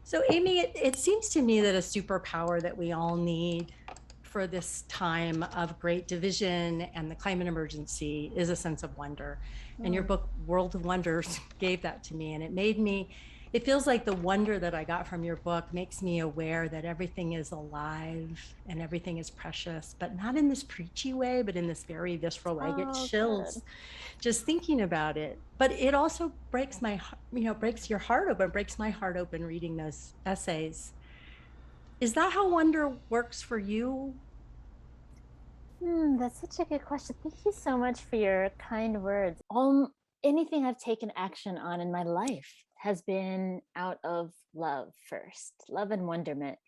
So, Aimee, it seems to me that a superpower that we all need for this time of great division and the climate emergency is a sense of wonder. And your Mm. book, World of Wonders, gave that to me. And it feels like the wonder that I got from your book makes me aware that everything is alive and everything is precious, but not in this preachy way, but in this very visceral way. I get Oh, chills good. just thinking about it. But it also breaks your heart open, breaks my heart open reading those essays. Is that how wonder works for you? That's such a good question. Thank you so much for your kind words. Anything I've taken action on in my life has been out of love first, love and wonderment.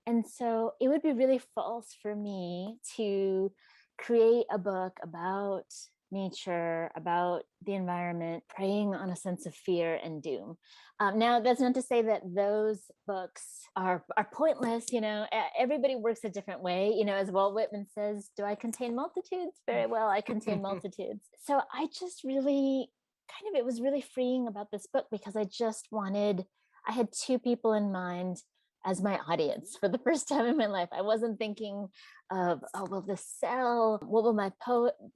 And so it would be really false for me to create a book about nature, about the environment, preying on a sense of fear and doom. Now, that's not to say that those books are pointless. Everybody works a different way. As Walt Whitman says, "Do I contain multitudes? Very well, I contain multitudes." So I just really it was really freeing about this book because I had two people in mind as my audience for the first time in my life. I wasn't thinking of, oh, will this sell? What will my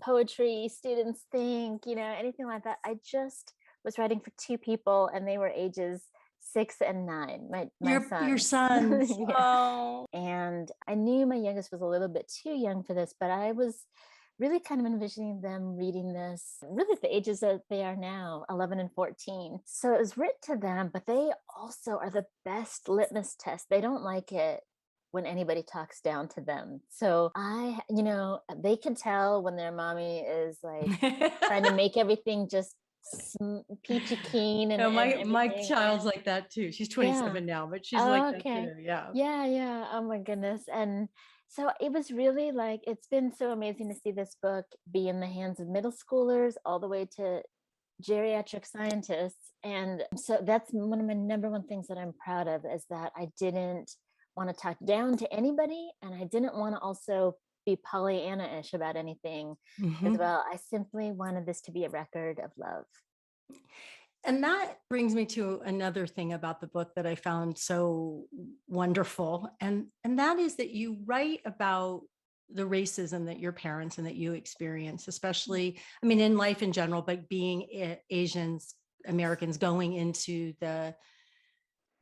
poetry students think? Anything like that. I just was writing for two people, and they were ages 6 and 9. My Your sons. sons. Yeah. Oh, And I knew my youngest was a little bit too young for this, but I was really kind of envisioning them reading this really at the ages that they are now, 11 and 14. So it was written to them, but they also are the best litmus test. They don't like it when anybody talks down to them. So they can tell when their mommy is like trying to make everything just peachy keen and, no, and my everything. child's like that too. She's Yeah. 27 now, but she's like Oh, that okay. too. Yeah. Yeah, yeah. Oh my goodness. And so it was really like, it's been so amazing to see this book be in the hands of middle schoolers all the way to geriatric scientists. And so that's one of my number one things that I'm proud of, is that I didn't want to talk down to anybody. And I didn't want to also be Pollyanna-ish about anything as Mhm. well. I simply wanted this to be a record of love. And that brings me to another thing about the book that I found so wonderful. And that is that you write about the racism that your parents and that you experience, especially, I mean, in life in general, but being Asians, Americans going into the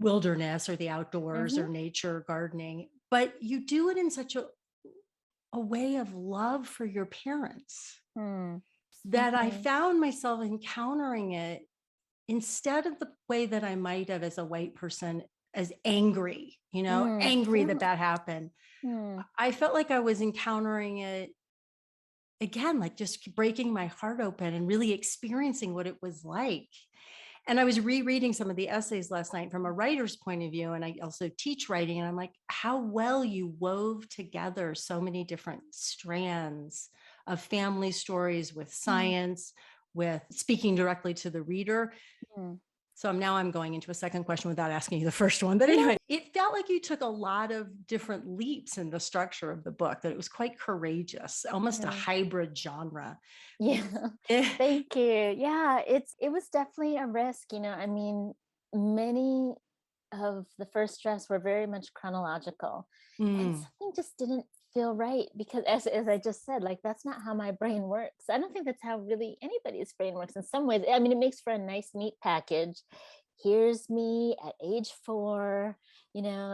wilderness or the outdoors or Mm-hmm. nature gardening, but you do it in such a way of love for your parents Hmm. that I Mm-hmm. found myself encountering it instead of the way that I might have as a white person, as angry, angry that Mm-hmm. that happened. Mm-hmm. I felt like I was encountering it again, like just breaking my heart open and really experiencing what it was like. And I was rereading some of the essays last night from a writer's point of view. And I also teach writing. And I'm like, how well you wove together so many different strands of family stories with science, with speaking directly to the reader. Mm-hmm. So now I'm going into a second question without asking you the first one. But No. anyway, it felt like you took a lot of different leaps in the structure of the book, that it was quite courageous, almost a Mm. hybrid genre. Yeah. Thank you. Yeah, it was definitely a risk. I mean, many of the first drafts were very much chronological, and Mm, something just didn't feel right, because as I just said, like, that's not how my brain works. I don't think that's how really anybody's brain works. In some ways, I mean, it makes for a nice, neat package. Here's me at age 4,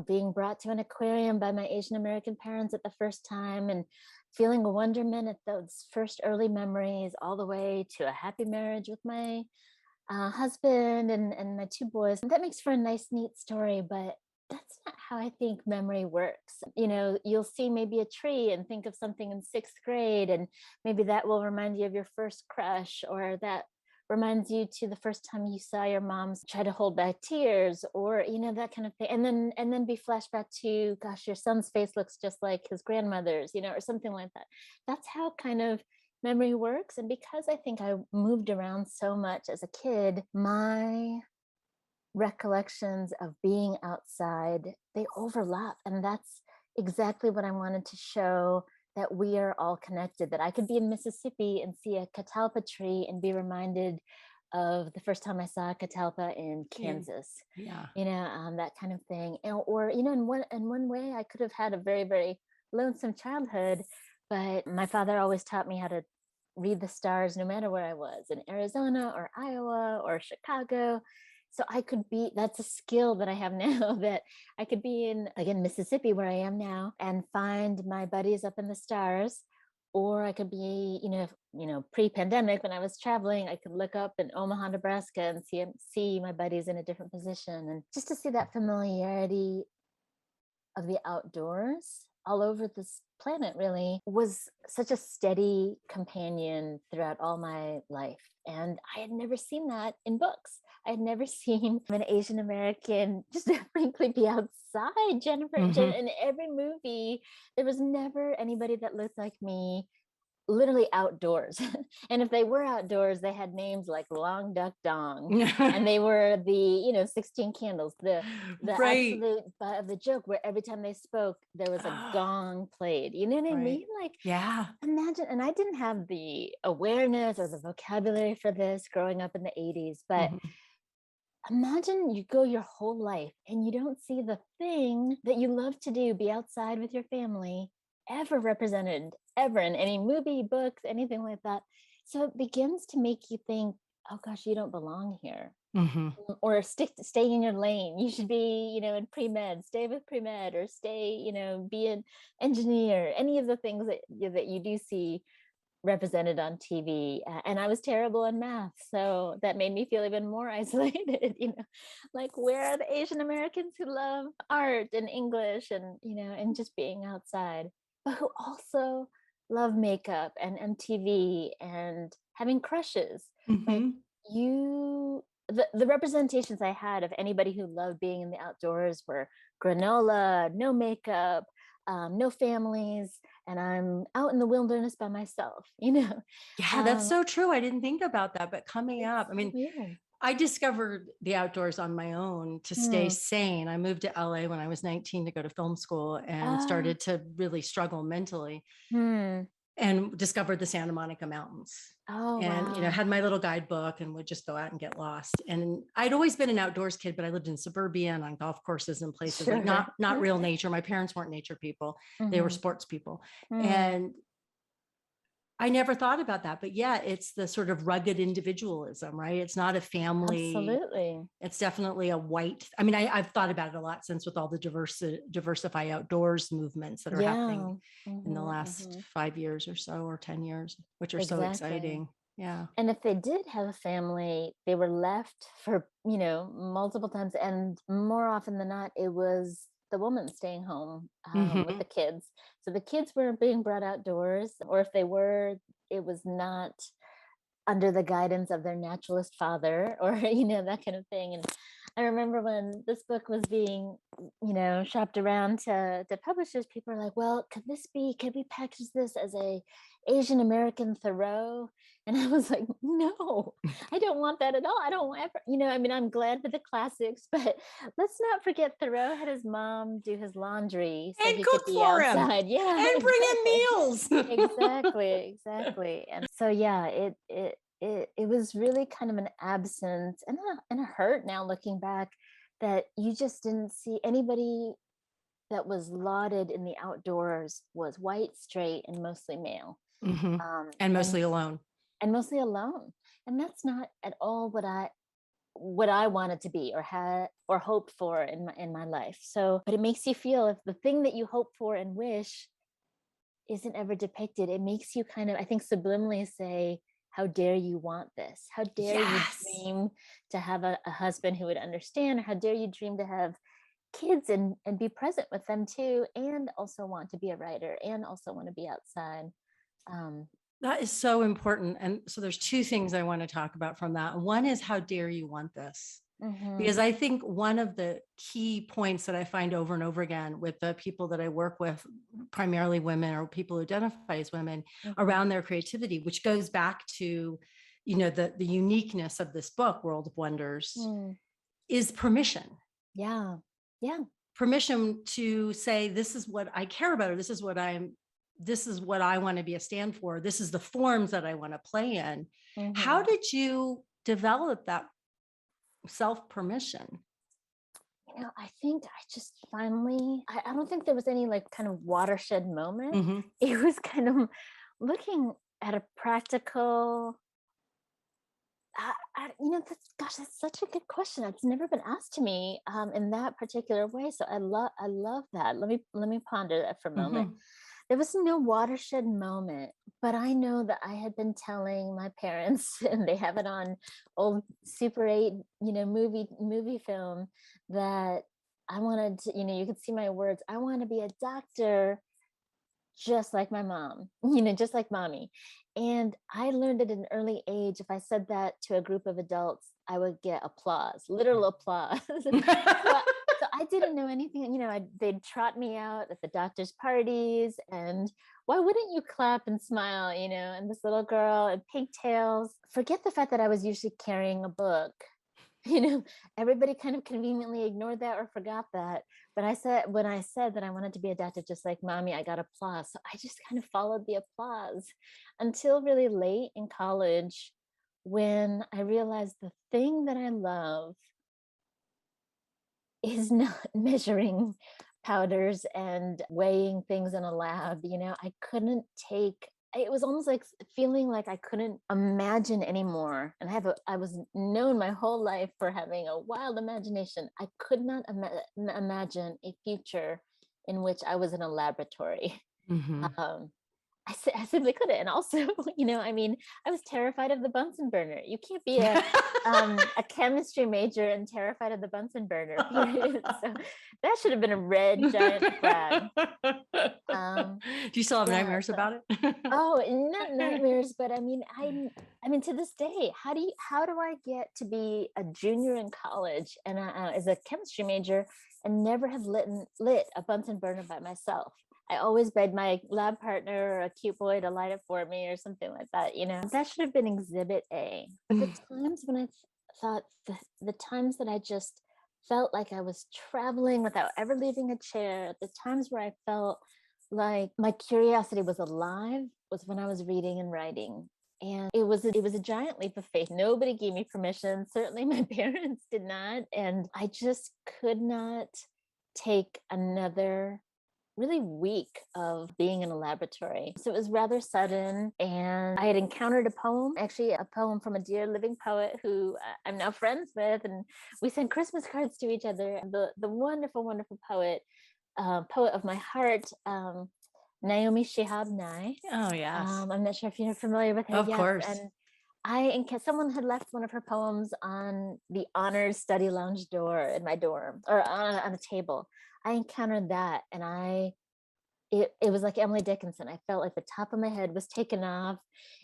being brought to an aquarium by my Asian American parents at the first time, and feeling a wonderment at those first early memories, all the way to a happy marriage with my husband and my two boys. That makes for a nice, neat story, but that's not how I think memory works. You'll see maybe a tree and think of something in 6th grade, and maybe that will remind you of your first crush, or that reminds you to the first time you saw your mom's try to hold back tears, or that kind of thing, and then be flashback to, gosh, your son's face looks just like his grandmother's, or something like that. That's how kind of memory works. And because I think I moved around so much as a kid, my recollections of being outside, they overlap. And that's exactly what I wanted to show, that we are all connected, that I could be in Mississippi and see a catalpa tree and be reminded of the first time I saw a catalpa in Kansas, Yeah. that kind of thing. Or, in one way I could have had a very, very lonesome childhood, but my father always taught me how to read the stars no matter where I was, in Arizona or Iowa or Chicago. So that's a skill that I have now, that I could be in, again, Mississippi, where I am now, and find my buddies up in the stars. Or I could be, pre-pandemic, when I was traveling, I could look up in Omaha, Nebraska, and see my buddies in a different position. And just to see that familiarity of the outdoors all over this planet really was such a steady companion throughout all my life. And I had never seen that in books. I had never seen an Asian American just frankly be outside. In every movie, there was never anybody that looked like me, literally outdoors. And if they were outdoors, they had names like Long Duck Dong, and they were the 16 Candles, the Right. absolute butt of the joke, where every time they spoke there was a gong played. You know what I mean? Like, Yeah. imagine. And I didn't have the awareness or the vocabulary for this growing up in the 80s, but imagine you go your whole life and you don't see the thing that you love to do, be outside with your family, ever represented ever in any movie, books, anything like that. So it begins to make you think, oh gosh, you don't belong here. Or stay in your lane. You should be, in pre-med, stay with pre-med, or stay, be an engineer, any of the things that you do see represented on TV. And I was terrible in math, so that made me feel even more isolated. Like, where are the Asian Americans who love art and English and just being outside, but who also love makeup and MTV and having crushes? Like, the representations I had of anybody who loved being in the outdoors were granola, no makeup, no families, and I'm out in the wilderness by myself. Yeah, that's so true. I didn't think about that, but coming up, I mean, weird. I discovered the outdoors on my own to stay sane. I moved to LA when I was 19 to go to film school, and started to really struggle mentally, and discovered the Santa Monica Mountains. And, Wow. had my little guidebook and would just go out and get lost. And I'd always been an outdoors kid, but I lived in suburbia and on golf courses and places like not real nature. My parents weren't nature people. They were sports people. And I never thought about that, but yeah, it's the sort of rugged individualism, right? It's not a family. Absolutely. It's definitely a white. I mean, I've thought about it a lot since, with all the diversify outdoors movements that are happening in the last 5 years or so, or 10 years, which are so exciting. Yeah. And if they did have a family, they were left for, multiple times. And more often than not, it was the woman staying home with the kids. So the kids were being brought outdoors, or if they were, it was not under the guidance of their naturalist father, or, that kind of thing. And I remember when this book was being, shopped around to publishers, people are like, well, could we package this as a Asian American Thoreau? And I was like, no, I don't want that at all. I don't ever, I'm glad for the classics, but let's not forget Thoreau had his mom do his laundry so and he cook could be for outside. him. Yeah, And bring in meals. exactly. And so, yeah, it was really kind of an absence and a hurt, now looking back, that you just didn't see anybody that was lauded in the outdoors was white, straight, and mostly male. And mostly alone. And mostly alone. And that's not at all what I wanted to be or had or hoped for in my life. So, but it makes you feel, if the thing that you hope for and wish isn't ever depicted, it makes you kind of, I think, subliminally say, how dare you want this? How dare you dream to have a husband who would understand? Or how dare you dream to have kids and be present with them too, and also want to be a writer, and also want to be outside. That is so important. And so there's two things I want to talk about from that. One is, how dare you want this? Because I think one of the key points that I find over and over again with the people that I work with, primarily women or people who identify as women, around their creativity, which goes back to, the uniqueness of this book, World of Wonders, is permission. Yeah. Permission to say, this is what I care about, or this is what I want to be a stand for. This is the forms that I want to play in. How did you develop that self-permission? I think I just finally, I don't think there was any like kind of watershed moment. Mm-hmm. It was kind of looking at a practical, that's such a good question. It's never been asked to me in that particular way. So I love that. Let me ponder that for a moment. Mm-hmm. There was no watershed moment, but I know that I had been telling my parents, and they have it on old Super 8, movie film, that I wanted to, you could see my words. I want to be a doctor, just like my mom, just like mommy. And I learned at an early age, if I said that to a group of adults, I would get applause, literal applause. So I didn't know anything, they'd trot me out at the doctor's parties, and why wouldn't you clap and smile, and this little girl in pigtails, forget the fact that I was usually carrying a book. Everybody kind of conveniently ignored that or forgot that. But when I said that I wanted to be a doctor just like mommy, I got applause. So I just kind of followed the applause until really late in college, when I realized the thing that I love is not measuring powders and weighing things in a lab. I couldn't take, it was almost like feeling like I couldn't imagine anymore. And I was known my whole life for having a wild imagination. I could not imagine a future in which I was in a laboratory. Mm-hmm. I simply couldn't. And also, I was terrified of the Bunsen burner. You can't be a chemistry major and terrified of the Bunsen burner. So that should have been a red giant flag. Do you still have nightmares about it? Oh, not nightmares, but I mean, to this day, how do I get to be a junior in college and as a chemistry major and never have lit a Bunsen burner by myself? I always begged my lab partner or a cute boy to light it for me or something like that. That should have been exhibit A. But the times when I thought, the times that I just felt like I was traveling without ever leaving a chair, the times where I felt like my curiosity was alive, was when I was reading and writing. And it was a giant leap of faith. Nobody gave me permission. Certainly my parents did not. And I just could not take another really week of being in a laboratory. So it was rather sudden, and I had encountered a poem, actually a poem from a dear living poet who I'm now friends with, and we sent Christmas cards to each other. The wonderful, wonderful poet of my heart, Naomi Shihab Nye. Oh, yes. I'm not sure if you're familiar with her. Of course. And someone had left one of her poems on the honors study lounge door in my dorm, or on a table. I encountered that, and it was like Emily Dickinson. I felt like the top of my head was taken off.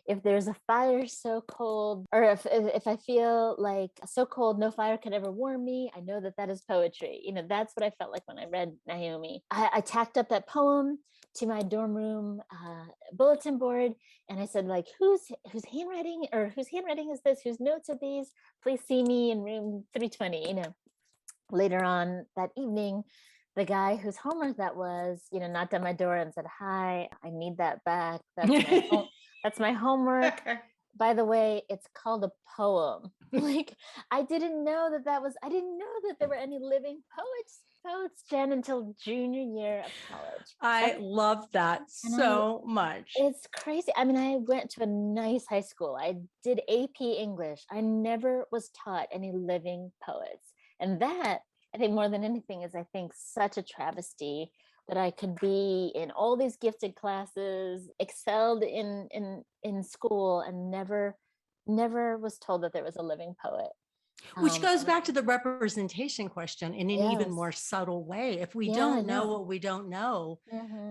If there's a fire so cold, or if I feel like so cold no fire could ever warm me, I know that is poetry. That's what I felt like when I read Naomi. I tacked up that poem to my dorm room bulletin board, and I said, like, whose handwriting is this? Whose notes are these? Please see me in room 320. Later on that evening, the guy whose homework that was, knocked on my door and said, "Hi, I need that back. That's my homework. By the way, it's called a poem." Like, I didn't know that there were any living poets, Jen, until junior year of college. I love that so much. It's crazy. I mean, I went to a nice high school. I did AP English. I never was taught any living poets. And that, I think, more than anything, is, I think, such a travesty that I could be in all these gifted classes, excelled in school, and never was told that there was a living poet. Which goes back to the representation question in an even more subtle way. If we don't know what we don't know,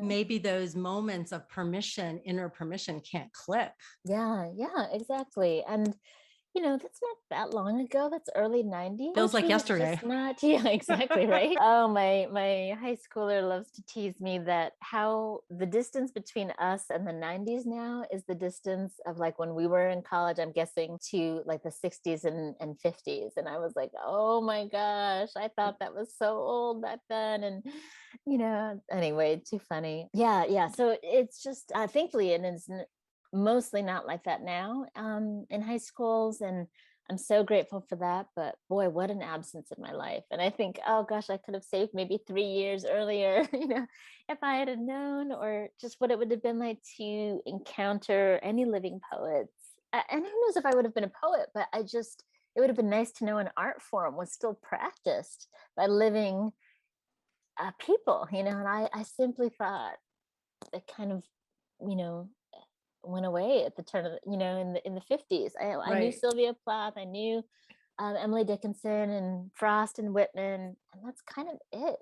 maybe those moments of permission, inner permission, can't click. Yeah, exactly. And that's not that long ago. That's early 90s. Feels like yesterday. Yeah, exactly, right? Oh, my high schooler loves to tease me that how the distance between us and the 90s now is the distance of, like, when we were in college, I'm guessing, to like the 60s and 50s. And I was like, oh my gosh, I thought that was so old back then. And anyway, too funny. Yeah. So it's just thankfully, and it's mostly not like that now in high schools. And I'm so grateful for that. But boy, what an absence in my life. And I think, oh gosh, I could have saved maybe 3 years earlier, if I had known, or just what it would have been like to encounter any living poets. And who knows if I would have been a poet, but it would have been nice to know an art form was still practiced by living people, and I simply thought it kind of, you know, went away at the turn of, in the 50s. I knew Right. Sylvia Plath, I knew Emily Dickinson and Frost and Whitman, and that's kind of it.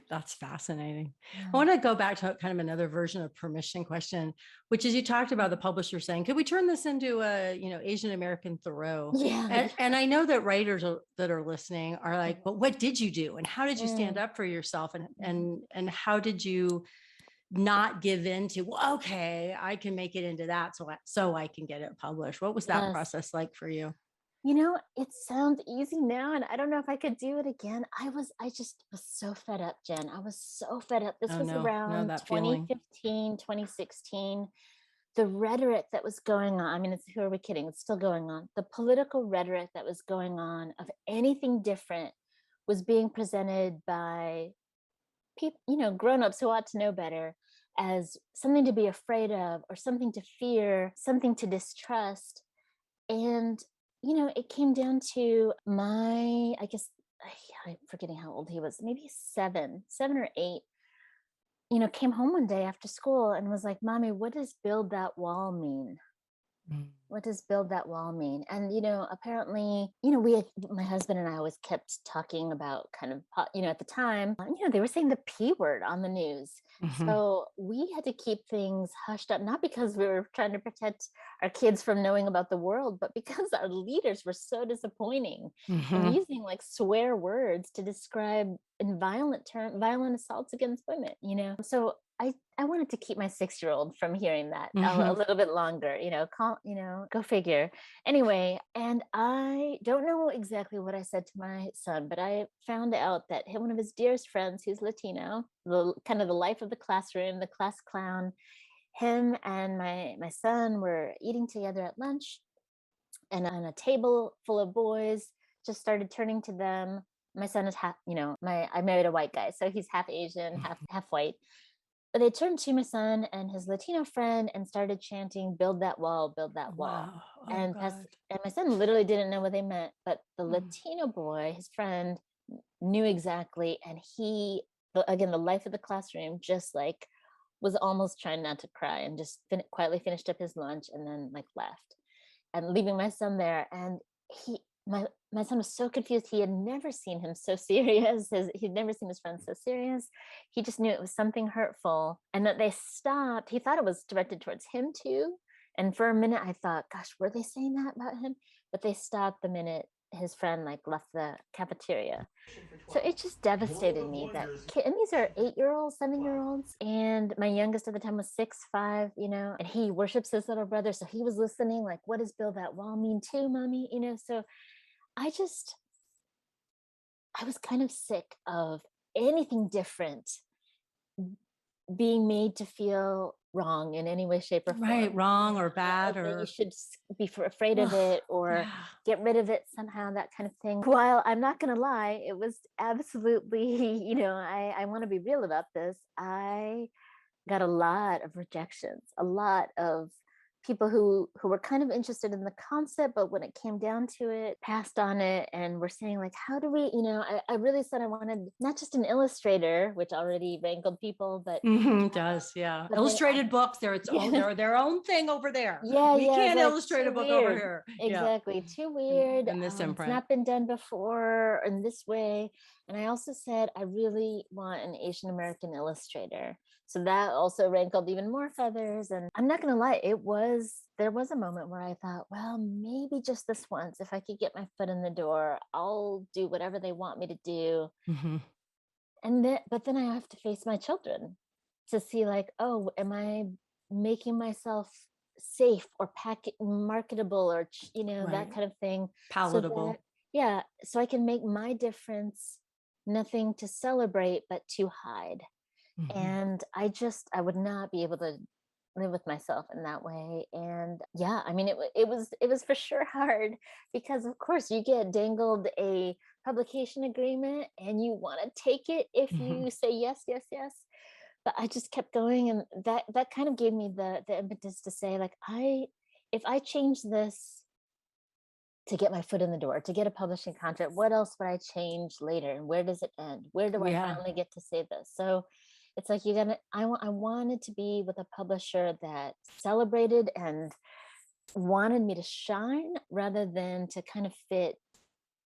That's fascinating. I Yeah. want to go back to kind of another version of permission question, which is you talked about the publisher saying, could we turn this into a, Asian American Thoreau? Yeah. And I know that writers that are listening are like, but what did you do? And how did you stand Mm. up for yourself? And how did you not give in to, well, okay, I can make it into that. So I can get it published. What was that Yes. process like for you? It sounds easy now, and I don't know if I could do it again. I just was so fed up, Jen. I was so fed up. This Oh was no, no, around that feeling. 2015, 2016. The rhetoric that was going on, I mean, who are we kidding? It's still going on. The political rhetoric that was going on of anything different was being presented by people, grown-ups who ought to know better, as something to be afraid of, or something to fear, something to distrust. And, it came down to I guess, I'm forgetting how old he was, maybe 7 or 8, came home one day after school and was like, Mommy, what does build that wall mean? Mm. What does build that wall mean? And, apparently, my husband and I always kept talking about kind of, at the time, they were saying the P word on the news. Mhm. So we had to keep things hushed up, not because we were trying to protect our kids from knowing about the world, but because our leaders were so disappointing and Mhm. using like swear words to describe in violent assaults against women, So I wanted to keep my 6-year-old from hearing that a Mhm. little bit longer, go figure. Anyway, and I don't know exactly what I said to my son, but I found out that one of his dearest friends, who's Latino, the kind of the life of the classroom, the class clown, him and my son were eating together at lunch, and on a table full of boys just started turning to them. My son is half, I married a white guy, so he's half Asian, half white. But they turned to my son and his Latino friend and started chanting, "Build that wall, build that wall." Wow. Oh And God. my son literally didn't know what they meant, but the Mm. Latino boy, his friend, knew exactly. And again, the life of the classroom, just like was almost trying not to cry, and just quietly finished up his lunch and then like left, and leaving my son there. And he my son was so confused. He had never seen him so serious. He'd never seen his friend so serious. He just knew it was something hurtful, and that they stopped. He thought it was directed towards him too. And for a minute I thought, gosh, were they saying that about him? But they stopped the minute his friend like left the cafeteria. So it just devastated me that and these are 8-year-olds, 7-year-olds, and my youngest at the time was 6, 5, and he worships his little brother, so he was listening, like, what does build that wall mean too, Mommy? So I just I was kind of sick of anything different being made to feel wrong in any way, shape, or Right, form. wrong or That bad you or should be afraid of ugh, it, or yeah. get rid of it somehow, that kind of thing. While I'm not going to lie, it was absolutely, I want to be real about this. I got a lot of rejections, a lot of people who were kind of interested in the concept, but when it came down to it, passed on it, and were saying like, how do we, I really said I wanted not just an illustrator, which already rankled people, but Does, yeah. but then Illustrated books, they're its own, yeah, they're their own thing over there. We yeah, it's can't like illustrate a too book over weird. here. Yeah. Exactly, too In, weird. in this It's imprint. not been done before in this way. And I also said I really want an Asian American illustrator. So that also rankled even more feathers. And I'm not gonna lie, there was a moment where I thought, well, maybe just this once, if I could get my foot in the door, I'll do whatever they want me to do. Mhm. But then I have to face my children to see like, oh, am I making myself safe or marketable, or that Right. kind of thing, so that, Palatable. yeah, so I can make my difference nothing to celebrate but to hide. Mhm. And I would not be able to live with myself in that way. And yeah, I mean, it was for sure hard, because of course you get dangled a publication agreement and you want to take it if Mhm. you say yes, yes, yes. But I just kept going, and that kind of gave me the impetus to say, like, if I change this to get my foot in the door, to get a publishing contract, what else would I change later? And where does it end? Where do I Yeah. finally get to say this? So it's like, I wanted to be with a publisher that celebrated and wanted me to shine, rather than to kind of fit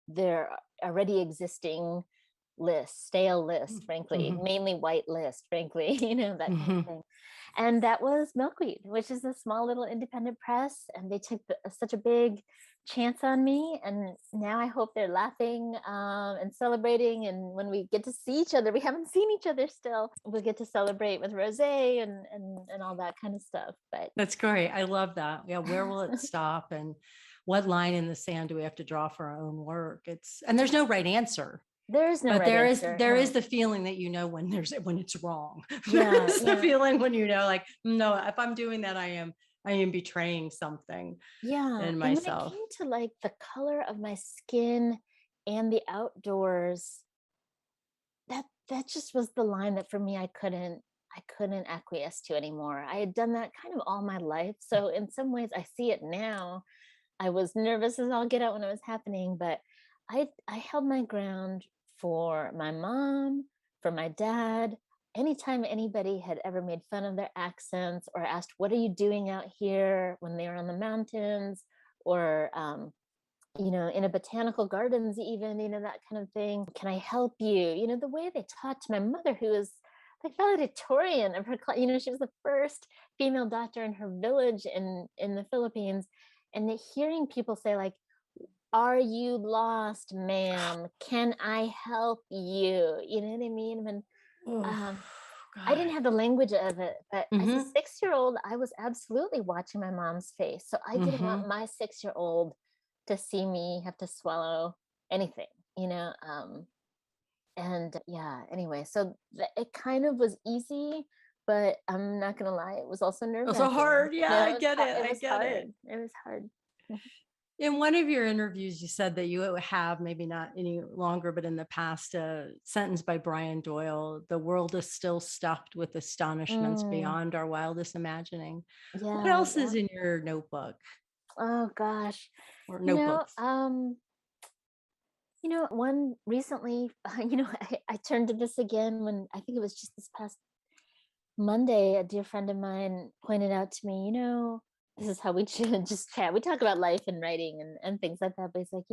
their already existing list, stale list, frankly, Mhm. mainly white list, frankly, that kind of Mhm. thing. And that was Milkweed, which is a small little independent press, and they took such a big chance on me. And now I hope they're laughing and celebrating. And when we get to see each other, we haven't seen each other still. We'll get to celebrate with rosé and all that kind of stuff. But That's great. I love that. Yeah. Where will it stop? And what line in the sand do we have to draw for our own work? And there's no right answer, there is no but right there is answer. there No. is the feeling that when it's wrong. Yeah, There's the yeah. feeling when like, no, if I'm doing that, I am betraying something Yeah, in and when it myself. came to like the color of my skin and the outdoors, that just was the line that for me I couldn't acquiesce to anymore. I had done that kind of all my life. So in some ways I see it now. I was nervous as all get out when it was happening, but I held my ground for my mom, for my dad. Anytime anybody had ever made fun of their accents or asked, "What are you doing out here?" when they were on the mountains, or in a botanical gardens, even, that kind of thing. "Can I help you?" The way they talked to my mother, who was like valedictorian of her class. She was the first female doctor in her village in the Philippines. And hearing people say, like, "Are you lost, ma'am? Can I help you?" You know what I mean? When Oh, um, I God. didn't have the language of it, but as a Hmm. 6-year-old, I was absolutely watching my mom's face. So I didn't Hmm. want my 6-year-old to see me have to swallow anything, you know? And yeah, anyway, so it kind of was easy, but I'm not gonna lie, it was also nerve It's so wracking. hard. Yeah, Yeah, I get it. it I was get it. hard. It was hard. In one of your interviews, you said that you have, maybe not any longer, but in the past, a sentence by Brian Doyle: "The world is still stuffed with astonishments Mm, beyond our wildest imagining." What yeah, else yeah. is in your notebook Oh gosh. or You know, notebooks? um, one recently, I turned to this again when I think it was just this past Monday. A dear friend of mine pointed out to me, this is how we should just chat. We talk about life and writing and things like that. But it's like,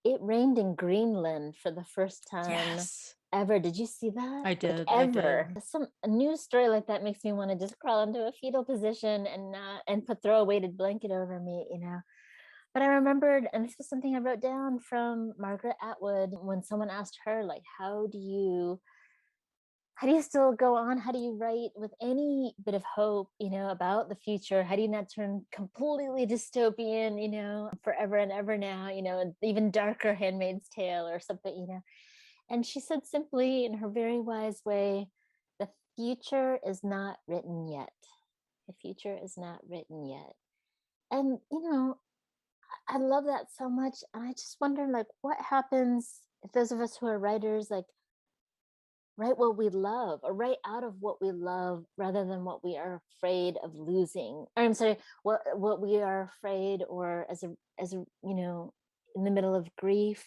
it rained in Greenland for the first time Yes, ever. Did you see that? I Like, did. I ever. did. A news story like that makes me want to just crawl into a fetal position and not and put throw a weighted blanket over me. But I remembered, and this was something I wrote down from Margaret Atwood, when someone asked her, like, how do you still go on? How do you write with any bit of hope, about the future? How do you not turn completely dystopian, forever and ever now, even darker Handmaid's Tale or something. And she said simply, in her very wise way, "The future is not written yet. The future is not written yet." And, I love that so much. And I just wonder, like, what happens if those of us who are writers, like, write what we love, or write out of what we love, rather than what we are afraid of losing. Or I'm sorry, what we are afraid, or as a in the middle of grief.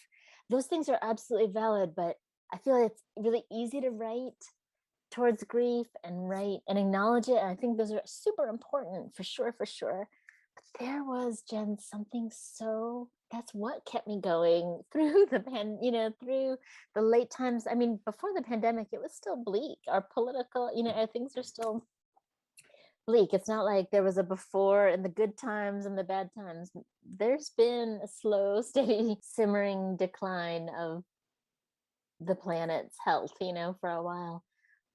Those things are absolutely valid, but I feel like it's really easy to write towards grief and write and acknowledge it. And I think those are super important, for sure, for sure. But there was, Jen, something so that's what kept me going through through the late times. I mean, before the pandemic, it was still bleak. Our political, our things are still bleak. It's not like there was a before in the good times and the bad times. There's been a slow, steady, simmering decline of the planet's health, for a while.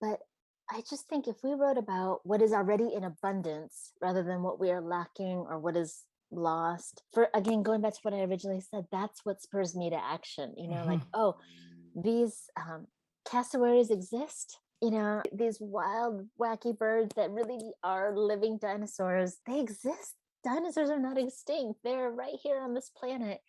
But I just think if we wrote about what is already in abundance, rather than what we are lacking or what is lost, for again, going back to what I originally said, that's what spurs me to action. Like, Mhm. oh, these cassowaries exist. You know, these wild, wacky birds that really are living dinosaurs, they exist. Dinosaurs are not extinct. They're right here on this planet.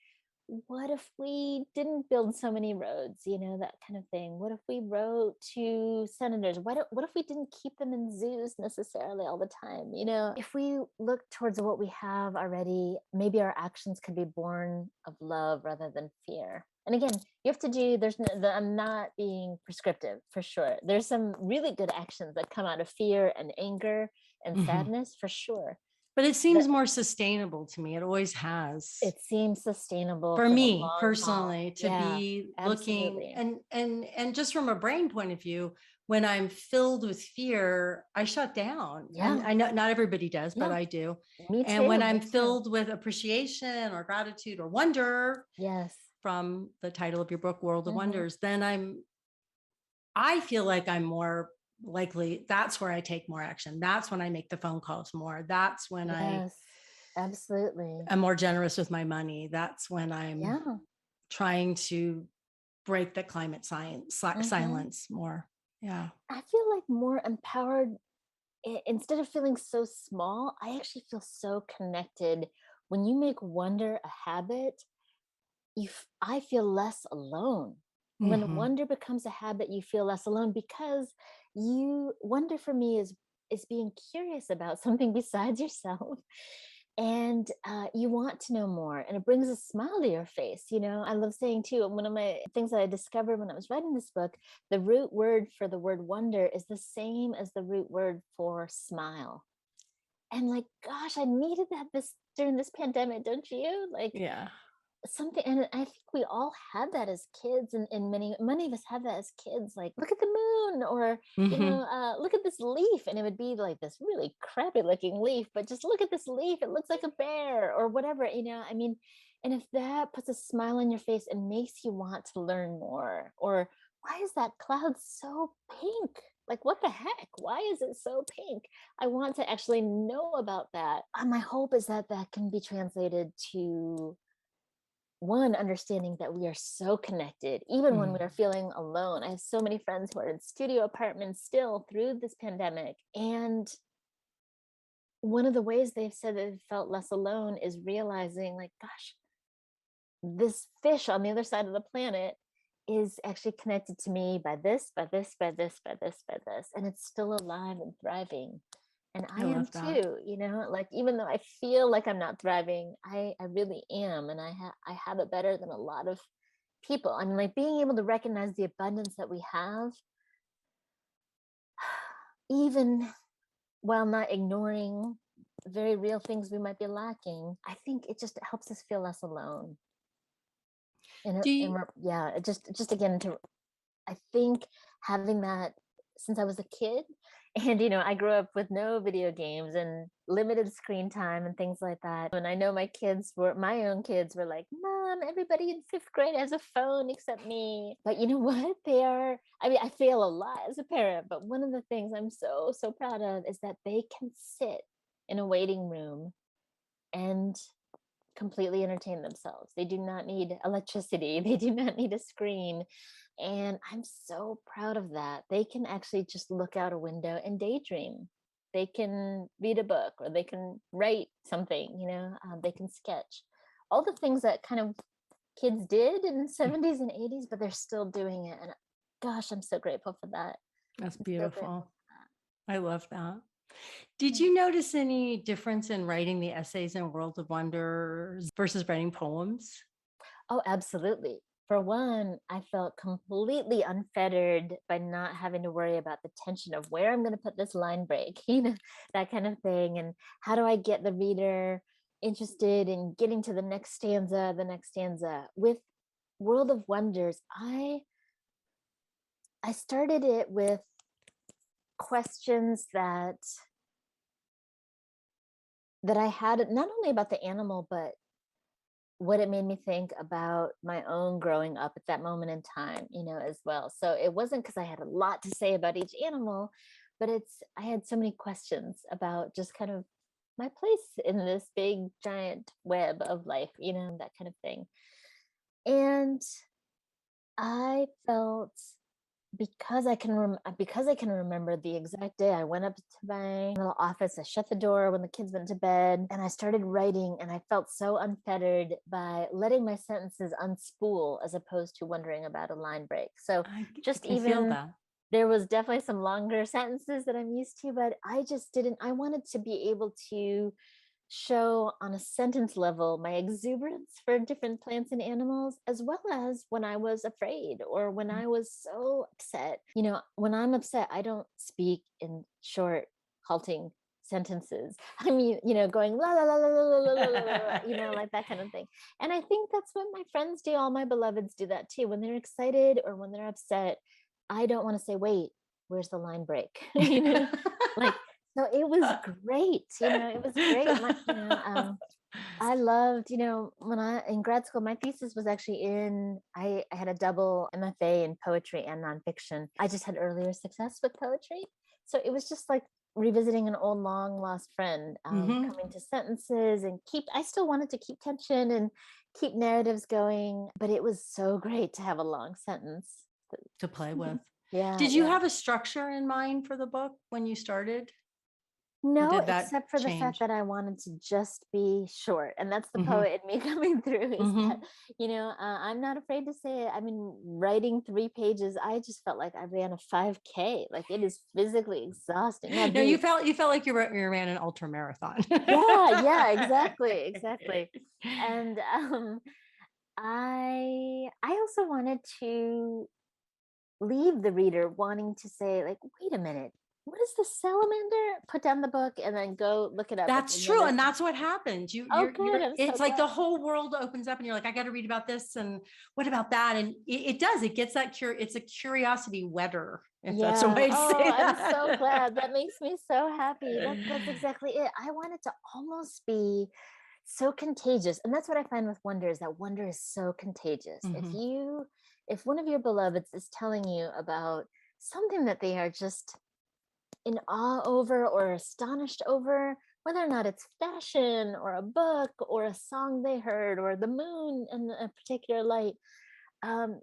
What if we didn't build so many roads, you know, that kind of thing? What if we wrote to senators? What if we didn't keep them in zoos necessarily all the time? You know, if we look towards what we have already, maybe our actions could be born of love rather than fear. And again, you have to do, I'm not being prescriptive for sure. There's some really good actions that come out of fear and anger and Mhm. sadness for sure. But it But seems more sustainable to me. It always has. it seems sustainable For for the me long haul. personally, to Yeah, be looking absolutely. and just from a brain point of view, when I'm filled with fear, I shut down. And Yeah, I know not everybody does, but yeah. I do. Me And when too, I'm me too. filled with appreciation or gratitude or wonder Yes. from the title of your book, World of Mhm. Wonders, then I feel like I'm more likely. That's where I take more action. That's when I make the phone calls more. That's when I Yes, absolutely. am more generous with my money. That's when I'm Yeah. trying to break the climate science Mhm. silence more. Yeah. I feel like more empowered instead of feeling so small, I actually feel so connected. When you make wonder a habit, I feel less alone. When Hmm. wonder becomes a habit, you feel less alone because you wonder for me is being curious about something besides yourself, and you want to know more, and it brings a smile to your face. You know, I love saying too, one of my things that I discovered when I was writing this book, the root word for the word wonder is the same as the root word for smile. And like, gosh, I needed that this during this pandemic, don't you? Like, Yeah. something, and I think we all had that as kids, and many of us had that as kids, like, look at the moon, or you know, Hmm. look at this leaf, and it would be like this really crappy looking leaf, but just look at this leaf, it looks like a bear or whatever, you know. I mean, and if that puts a smile on your face and makes you want to learn more, or why is that cloud so pink? Like, what the heck? Why is it so pink? I want to actually know about that. My hope is that that can be translated to one, understanding that we are so connected even when we are Hmm. feeling alone. I have so many friends who are in studio apartments still through this pandemic, and one of the ways they've said that they felt less alone is realizing, like, gosh, this fish on the other side of the planet is actually connected to me by this, by this, by this, by this, by this, and it's still alive and thriving. And I I am love that. too, you know, like, even though I feel like I'm not thriving, I really am, and I have it better than a lot of people. I mean, like, being able to recognize the abundance that we have, even while not ignoring very real things we might be lacking, I think it just helps us feel less alone. Do And you, yeah, just again to, I think having that since I was a kid, and you know, I grew up with no video games and limited screen time and things like that. And I know my own kids were like, "Mom, everybody in fifth grade has a phone except me." But you know what? I mean, I fail a lot as a parent, but one of the things I'm so proud of is that they can sit in a waiting room and completely entertain themselves. They do not need electricity. They do not need a screen. And I'm so proud of that. They can actually just look out a window and daydream. They can read a book, or they can write something, you know, they can sketch. All the things that kind of kids did in the 70s and 80s, but they're still doing it. And gosh, I'm so grateful for that. that's I'm so grateful beautiful. for I love that. Did that. you notice any difference in writing the essays in World of Wonders versus writing poems? Oh, absolutely. For one, I felt completely unfettered by not having to worry about the tension of where I'm going to put this line break, you know, that kind of thing. And how do I get the reader interested in getting to the next stanza, the next stanza? With World of Wonders, I started it with questions that I had not only about the animal, but what it made me think about my own growing up at that moment in time, you know, as well. So it wasn't because I had a lot to say about each animal, but I had so many questions about just kind of my place in this big giant web of life, you know, that kind of thing. And I felt because I can remember the exact day I went up to my little office, I shut the door when the kids went to bed, and I started writing, and I felt so unfettered by letting my sentences unspool as opposed to wondering about a line break. So I just can feel even that. there was definitely some longer sentences that I'm used to, but I just didn't, I wanted to be able to show on a sentence level my exuberance for different plants and animals, as well as when I was afraid or when I was so upset. You know, when I'm upset, I don't speak in short, halting sentences. I mean, you know, going la la la la la la la la la, la, you know, like that kind of thing. And I think that's what my friends do. All my beloveds do that too. When they're excited or when they're upset, I don't want to say, wait, where's the line break? You know, like, so it was great. You know, it was great. I loved, you know, when I in grad school, my thesis was actually I had a double MFA in poetry and nonfiction. I just had earlier success with poetry. So it was just like revisiting an old long lost friend, Mhm. coming to sentences and I still wanted to keep tension and keep narratives going, but it was so great to have a long sentence. To play with. Yeah, Did you yeah. have a structure in mind for the book when you started? Or No, did that except for the fact change? that I wanted to just be short. And that's the Mhm. poet in me coming through is that, Mhm. you know, I'm not afraid to say it. I mean, writing 3 pages, I just felt like I ran a 5K. Like it is physically exhausting. Now, No, you felt like you ran an ultra marathon. yeah, exactly, exactly. And I also wanted to leave the reader wanting to say, like, wait a minute, what is the salamander? Put down the book and then go look it up at the That's true. nearest. And that's what happens. Oh, good. I'm so It's like glad. the whole world opens up and you're like, I got to read about this. And what about that? And it does, it gets that it's a curiosity wetter, if that's a Yeah. way to Oh, say I'm so that. glad. That makes me so happy. That's exactly it. I want it to almost be so contagious. And that's what I find with wonder is that wonder is so contagious. Mhm. If one of your beloveds is telling you about something that they are just in awe over or astonished over, whether or not it's fashion or a book or a song they heard or the moon in a particular light, um,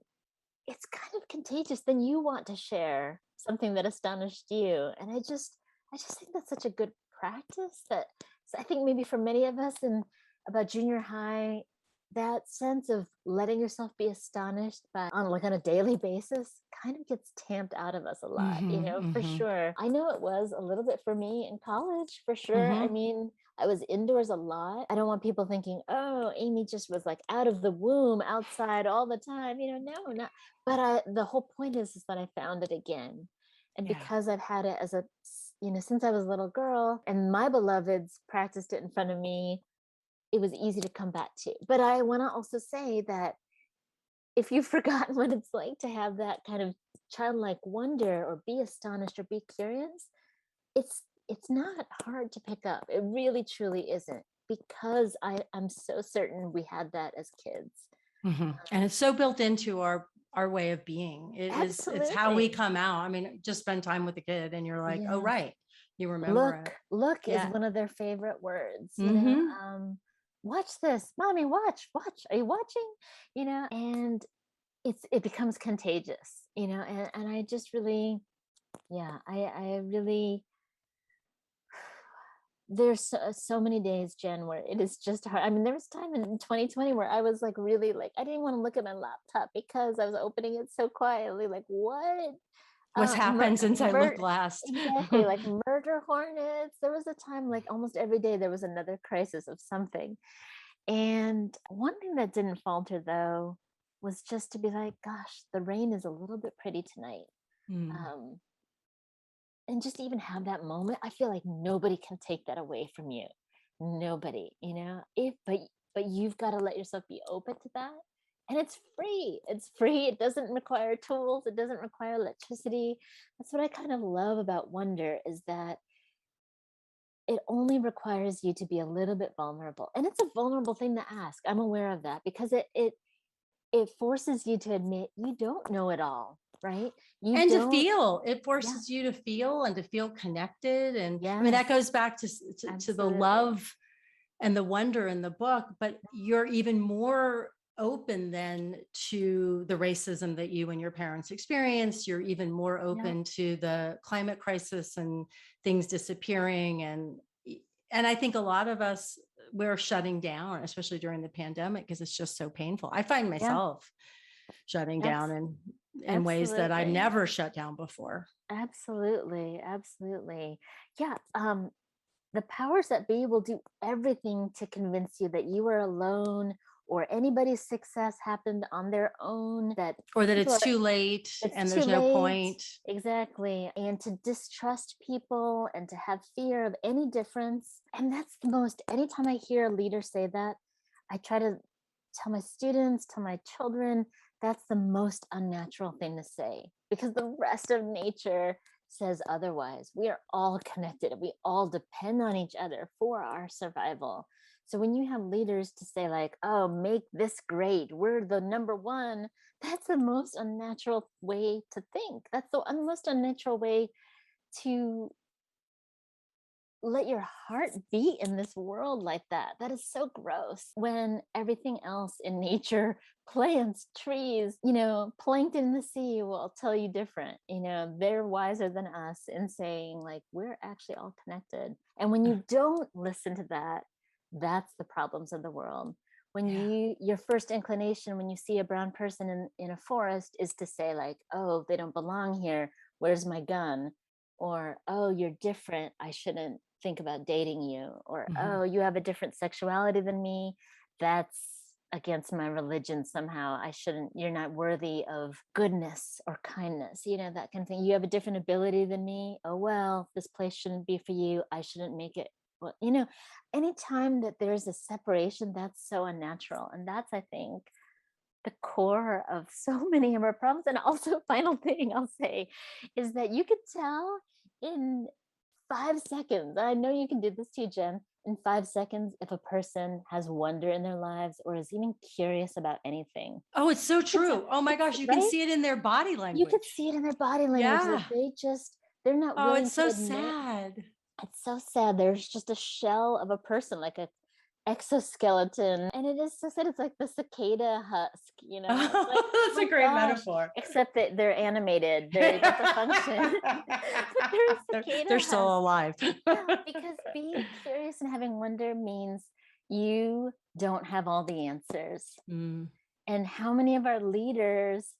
it's kind of contagious. Then you want to share something that astonished you. And I just think that's such a good practice that, so I think maybe for many of us in about junior high, that sense of letting yourself be astonished by on a daily basis kind of gets tamped out of us a lot, you Mhm. know, for Mhm. sure. I know it was a little bit for me in college, for sure. I Mhm. mean, I was indoors a lot. I don't want people thinking, oh, Aimee just was like out of the womb outside all the time. You know, no, not. But the whole point is that I found it again. And Yeah. because I've had it you know, since I was a little girl and my beloveds practiced it in front of me, it was easy to come back to. But I want to also say that if you've forgotten what it's like to have that kind of childlike wonder or be astonished or be curious, it's not hard to pick up. It really truly isn't, because I'm so certain we had that as kids. Mhm. And it's so built into our way of being. It's how we Absolutely. come out. I mean, just spend time with a kid and you're like, oh, Yes. right. You remember it. Look is Yeah. one of their favorite words, you know. Hmm. Watch this, mommy, watch. Are you watching? You know, and it becomes contagious, you know, and I just really, yeah, I really, there's so many days, Jen, where it is just hard. I mean, there was time in 2020 where I was like really like I didn't want to look at my laptop because I was opening it so quietly. Like what? What's happened since I looked Murder, last? exactly, like murder hornets. There was a time like almost every day there was another crisis of something. And one thing that didn't falter though was just to be like, gosh, the rain is a little bit pretty tonight. Mm. Um, and just even have that moment, I feel like nobody can take that away from you. Nobody, you know. But you've got to let yourself be open to that. And it's free. It's free. It doesn't require tools. It doesn't require electricity. That's what I kind of love about wonder is that it only requires you to be a little bit vulnerable. And it's a vulnerable thing to ask. I'm aware of that because it forces you to admit you don't know it all, right? You And to don't. feel, it Yeah. forces you to feel and to feel connected. And I mean, that Yes, goes back to the absolutely. love and the wonder in the book, but you're even more open then to the racism that you and your parents experienced. You're even more open to the climate crisis and things disappearing. And I think a lot of us, we're shutting down, especially during the pandemic, because it's just so painful. I find myself shutting down in ways that I've never shut down before. Absolutely. Absolutely. Yeah. The powers that be will do everything to convince you that you are alone, or anybody's success happened on their own, or that it's too late and there's no point. Exactly. And to distrust people and to have fear of any difference. And that's anytime I hear a leader say that, I try to tell my students, tell my children, that's the most unnatural thing to say, because the rest of nature says otherwise. We are all connected. We all depend on each other for our survival. So when you have leaders to say like, oh, make this great, we're the number one, that's the most unnatural way to think. That's the most unnatural way to let your heart beat in this world like that. That is so gross. When everything else in nature, plants, trees, plankton in the sea will tell you different. They're wiser than us in saying like, we're actually all connected. And when you don't listen to that, that's the problems of the world. When your first inclination when you see a brown person in a forest is to say like, oh, they don't belong here, where's my gun? Or, oh, you're different, I shouldn't think about dating you. Or, oh, you have a different sexuality than me, that's against my religion somehow, you're not worthy of goodness or kindness, that kind of thing. You have a different ability than me, oh well, this place shouldn't be for you, I shouldn't make it. Well, anytime that there's a separation, that's so unnatural. And that's, I think, the core of so many of our problems. And also, final thing I'll say is that you could tell in 5 seconds, I know you can do this too, Jen, in 5 seconds, if a person has wonder in their lives or is even curious about anything. Oh, it's so true. Oh my gosh, you can see it in their body language. You can see it in their body language. That they're not willing to admit. Oh, it's so sad. It's so sad. There's just a shell of a person, like a exoskeleton, and it is so sad. It's like the cicada husk, That's a great metaphor. Except that they're animated, they're able to function. They're still alive. Because being curious and having wonder means you don't have all the answers. And how many of our leaders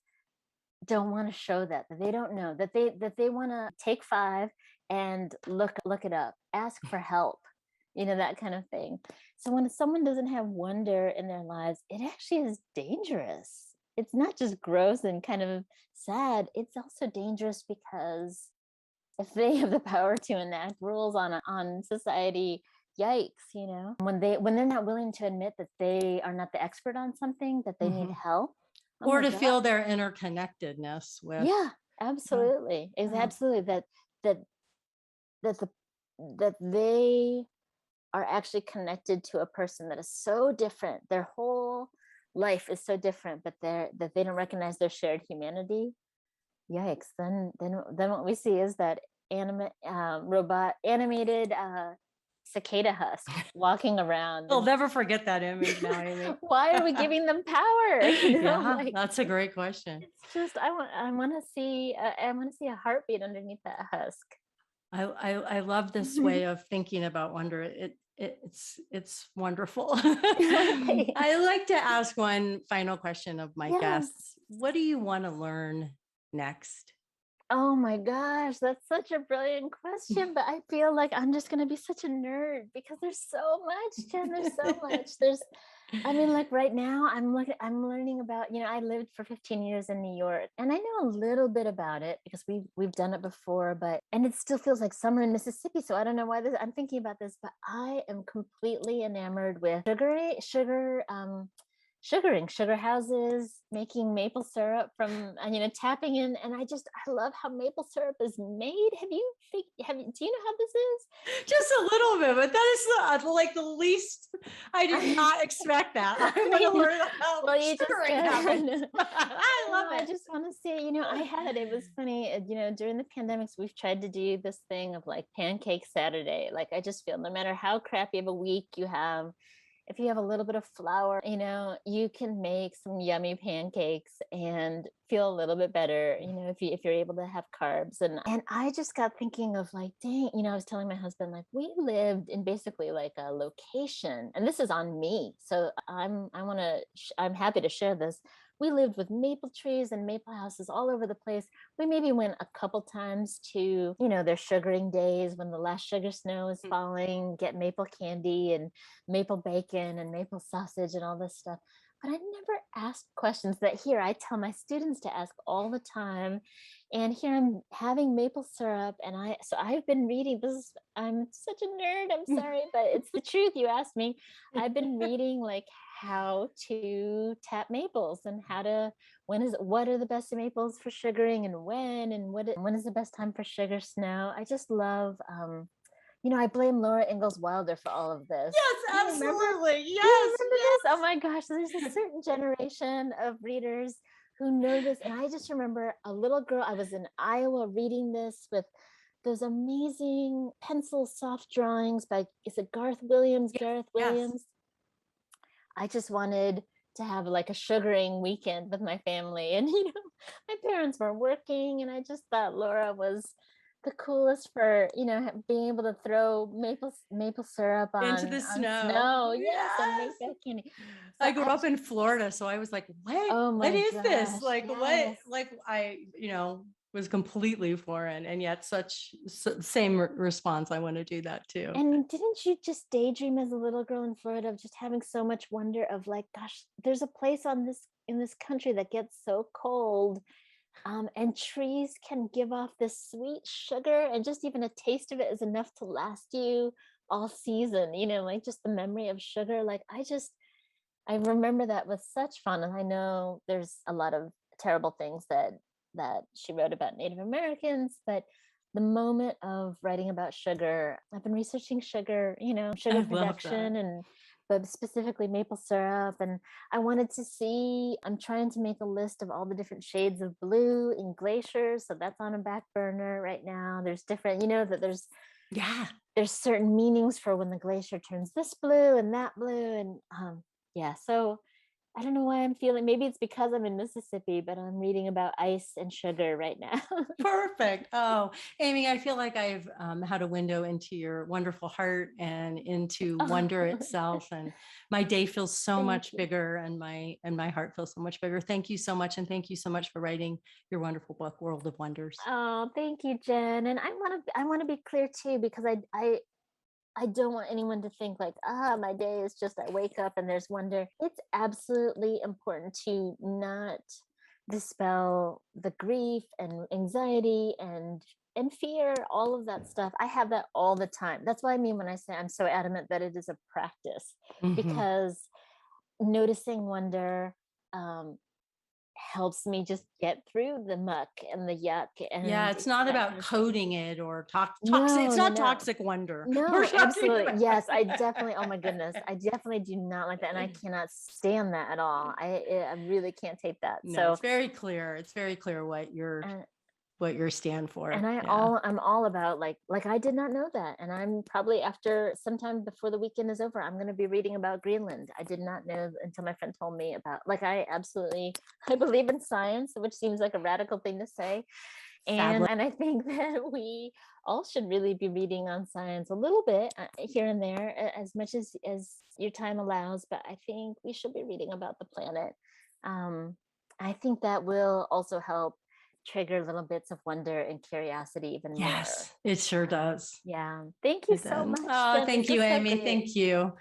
don't want to show that they don't know, that they want to take 5 and look it up, ask for help, that kind of thing. So when someone doesn't have wonder in their lives, it actually is dangerous. It's not just gross and kind of sad, it's also dangerous, because if they have the power to enact rules on society, yikes, when they're not willing to admit that they are not the expert on something, that they need help, or to feel their interconnectedness with. Absolutely. Absolutely. That they are actually connected to a person that is so different. Their whole life is so different, but that they don't recognize their shared humanity. Yikes. Then what we see is that animated cicada husk walking around. I'll never forget that image now, Aimee. Why are we giving them power? That's a great question. It's just I want to see a heartbeat underneath that husk. I love this way of thinking about wonder. It's wonderful. I like to ask one final question of my guests. What do you want to learn next? Oh my gosh, that's such a brilliant question, but I feel like I'm just going to be such a nerd, because there's so much, Jen. There's so much. Like right now I'm learning about, I lived for 15 years in New York, and I know a little bit about it because we've done it before, and it still feels like summer in Mississippi. So I don't know why I'm thinking about this, but I am completely enamored with sugaring, sugar houses, making maple syrup from, tapping in. And I love how maple syrup is made. Do you know how this is? Just a little bit, but that is like the least, I did not expect that. I want to learn about sugaring habits. I love it. I just want to say, it was funny, during the pandemics, we've tried to do this thing of like Pancake Saturday. Like, I just feel no matter how crappy of a week you have, if you have a little bit of flour, you know, you can make some yummy pancakes and feel a little bit better, you know, if you're able to have carbs. And I just got thinking of like, dang, you know, I was telling my husband, like, we lived in basically like a location, and this is on me. So I'm happy to share this. We lived with maple trees and maple houses all over the place. We maybe went a couple times to, you know, their sugaring days when the last sugar snow is falling, get maple candy and maple bacon and maple sausage and all this stuff. But I never asked questions that here I tell my students to ask all the time. And here I'm having maple syrup, and I've been reading this. I'm such a nerd, I'm sorry, but it's the truth. You asked me. I've been reading like how to tap maples and what are the best maples for sugaring, and when is the best time for sugar snow. I just love you know, I blame Laura Ingalls Wilder for all of this. Yes, absolutely. Do Yes. you remember this? Oh my gosh, there's a certain generation of readers who know this. And I just remember a little girl, I was in Iowa reading this with those amazing pencil soft drawings by, is it Garth Williams? Gareth Williams. I just wanted to have like a sugaring weekend with my family. And, you know, my parents were working, and I just thought Laura was the coolest for, you know, being able to throw maple syrup Into the snow. snow. Yes, and make that candy. So I grew up in Florida, so I was like, what is this? Like, yes. like I, you know, was completely foreign, and yet same response. I want to do that too. And didn't you just daydream as a little girl in Florida of just having so much wonder of like, gosh, there's a place in this country that gets so cold, and trees can give off this sweet sugar, and just even a taste of it is enough to last you all season, you know, like just the memory of sugar. Like I remember that with such fun. And I know there's a lot of terrible things that she wrote about Native Americans, but the moment of writing about sugar, I've been researching sugar, you know, sugar production, but specifically maple syrup. And I wanted to see, I'm trying to make a list of all the different shades of blue in glaciers. So that's on a back burner right now. There's different, you know, that there's certain meanings for when the glacier turns this blue and that blue. And so I don't know why I'm feeling, maybe it's because I'm in Mississippi, but I'm reading about ice and sugar right now. Perfect. Oh, Aimee, I feel like I've had a window into your wonderful heart and into wonder itself. And my day feels so much bigger, and my heart feels so much bigger. Thank you so much. And thank you so much for writing your wonderful book, World of Wonders. Oh, thank you, Jen. And I want to be clear too, because I don't want anyone to think like, my day is just, I wake up and there's wonder. It's absolutely important to not dispel the grief and anxiety and fear, all of that stuff. I have that all the time. That's what I mean when I say I'm so adamant that it is a practice, because noticing wonder helps me just get through the muck and the yuck. And it's not about coding it or toxic. It's not toxic wonder. No, absolutely. Yes, I definitely, oh my goodness, I definitely do not like that. And I cannot stand that at all. I really can't take that. No, so it's very clear. It's very clear what your stand for. And I'm all about like I did not know that. And I'm probably, after sometime before the weekend is over, I'm going to be reading about Greenland. I did not know until my friend told me about, like, I believe in science, which seems like a radical thing to say. And I think that we all should really be reading on science a little bit here and there, as much as your time allows. But I think we should be reading about the planet. I think that will also help trigger little bits of wonder and curiosity even more. Yes, it sure does. Yeah. Thank you so much. Oh, thank you, Aimee. Thank you.